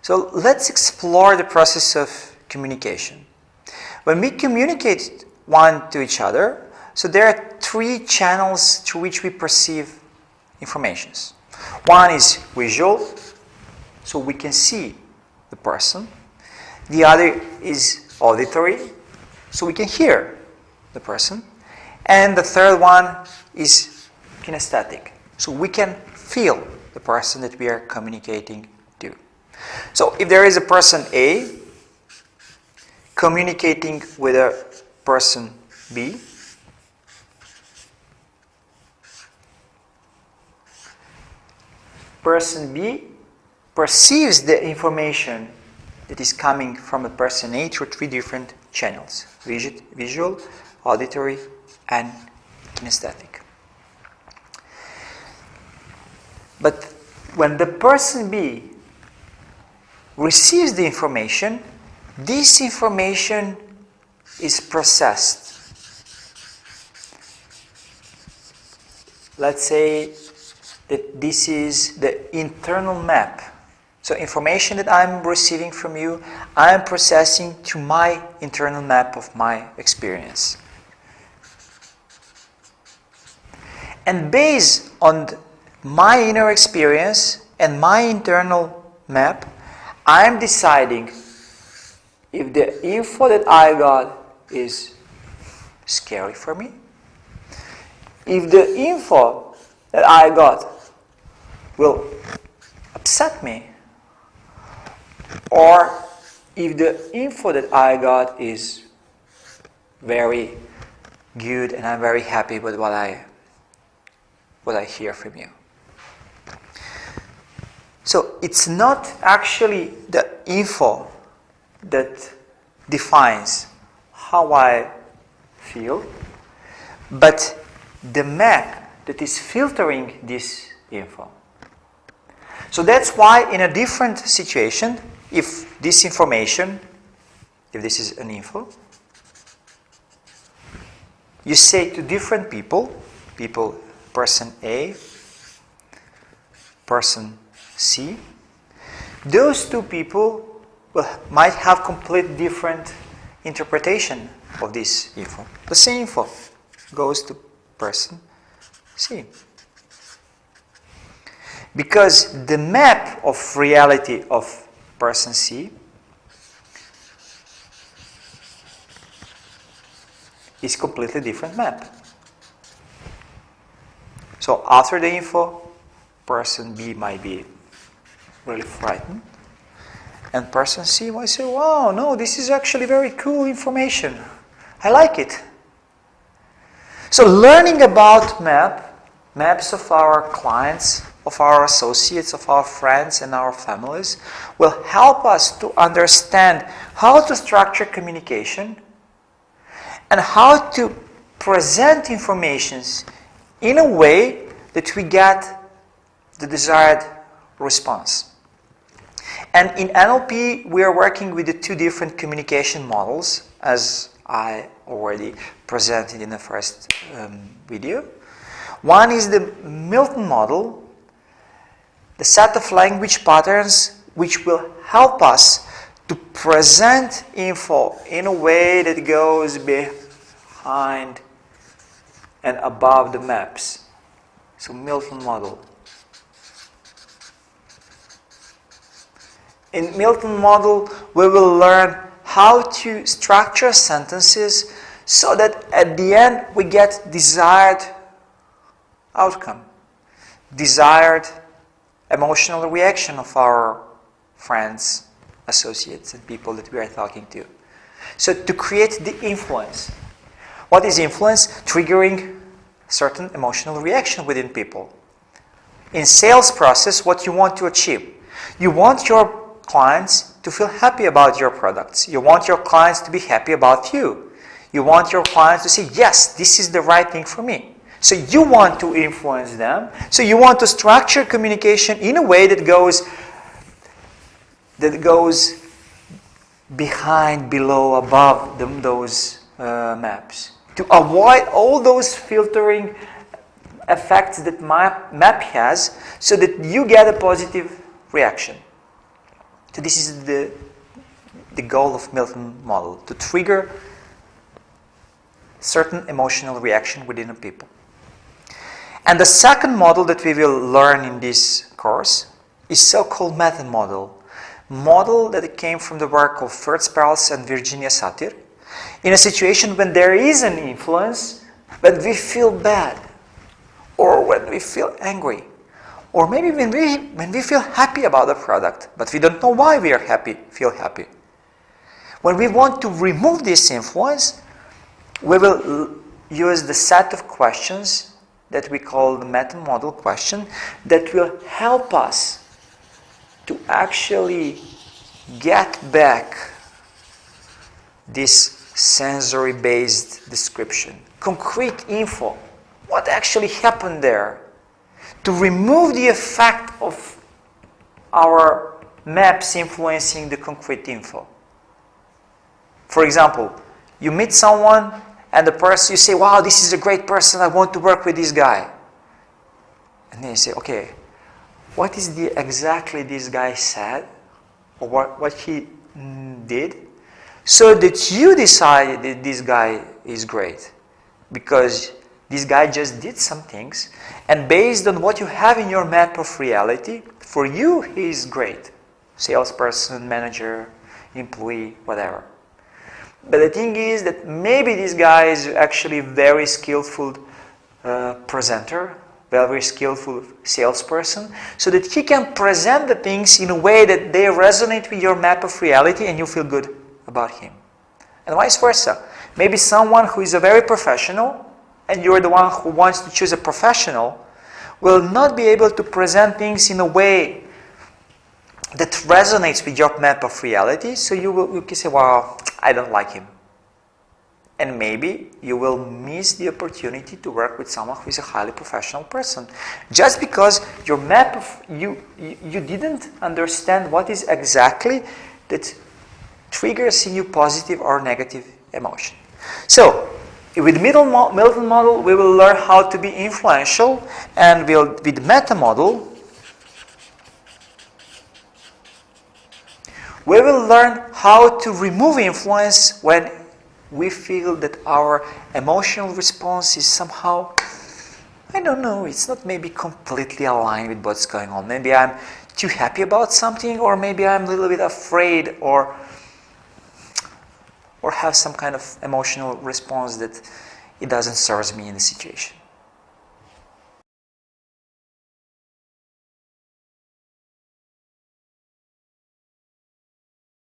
So let's explore the process of communication. When we communicate one to each other, so there are three channels through which we perceive informations. One is visual, so we can see the person. The other is auditory, so we can hear the person. And the third one is kinesthetic, so we can feel the person that we are communicating to. So if there is a person A communicating with a person B, person B perceives the information that is coming from a person A through three different channels: visual, auditory, and kinesthetic. But when the person B receives the information, this information is processed. Let's say that this is the internal map. So information that I'm receiving from you, I'm processing to my internal map of my experience. And based on my inner experience and my internal map, I'm deciding if the info that I got is scary for me, if the info that I got will upset me, or if the info that I got is very good and I'm very happy with what I hear from you. So it's not actually the info that defines how I feel, but the map that is filtering this info. So that's why in a different situation, if this information, if this is an info, you say to different people, person A, person C, those two people might have complete different interpretation of this info. The same info goes to person C. Because the map of reality of person C is completely different map. So after the info, person B might be really frightened, and person C might say, wow, no, this is actually very cool information. I like it. So learning about maps of our clients, of our associates, of our friends and our families will help us to understand how to structure communication and how to present informations in a way that we get the desired response. And in NLP, we are working with the two different communication models, as I already presented in the first video. One is the Milton model, the set of language patterns which will help us to present info in a way that goes behind and above the maps. So Milton model. In Milton model, we will learn how to structure sentences so that at the end we get desired outcome, desired emotional reaction of our friends, associates, and people that we are talking to. So to create the influence. What is influence? Triggering certain emotional reaction within people. In sales process, what you want to achieve? You want your clients to feel happy about your products. You want your clients to be happy about you. You want your clients to say, yes, this is the right thing for me. So you want to influence them. So you want to structure communication in a way that goes behind, below, above those maps. To avoid all those filtering effects that map has, so that you get a positive reaction. So this is the goal of Milton model, to trigger certain emotional reaction within a people. And the second model that we will learn in this course is so-called method model that came from the work of Fritz Perls and Virginia Satir. In a situation when there is an influence, when we feel bad, or when we feel angry, or maybe when we feel happy about the product, but we don't know why we are feel happy. When we want to remove this influence, we will use the set of questions that we call the meta model question that will help us to actually get back this sensory-based description, concrete info, what actually happened there, to remove the effect of our maps influencing the concrete info. For example, you meet someone and the person, you say, wow, this is a great person, I want to work with this guy. And then you say, okay, what is exactly this guy said, or what he did, so that you decide that this guy is great? Because this guy just did some things, and based on what you have in your map of reality, for you he is great. Salesperson, manager, employee, whatever. But the thing is that maybe this guy is actually a very skillful presenter, very skillful salesperson, so that he can present the things in a way that they resonate with your map of reality and you feel good about him. And vice versa. Maybe someone who is a very professional and you're the one who wants to choose a professional will not be able to present things in a way that resonates with your map of reality, so you can say, wow, I don't like him. And maybe you will miss the opportunity to work with someone who is a highly professional person. Just because your map of, you didn't understand what is exactly that triggers in you positive or negative emotion. So, with Milton model, we will learn how to be influential, and with meta model, we will learn how to remove influence when we feel that our emotional response is somehow, I don't know, it's not maybe completely aligned with what's going on. Maybe I'm too happy about something, or maybe I'm a little bit afraid, or have some kind of emotional response that it doesn't serve me in the situation.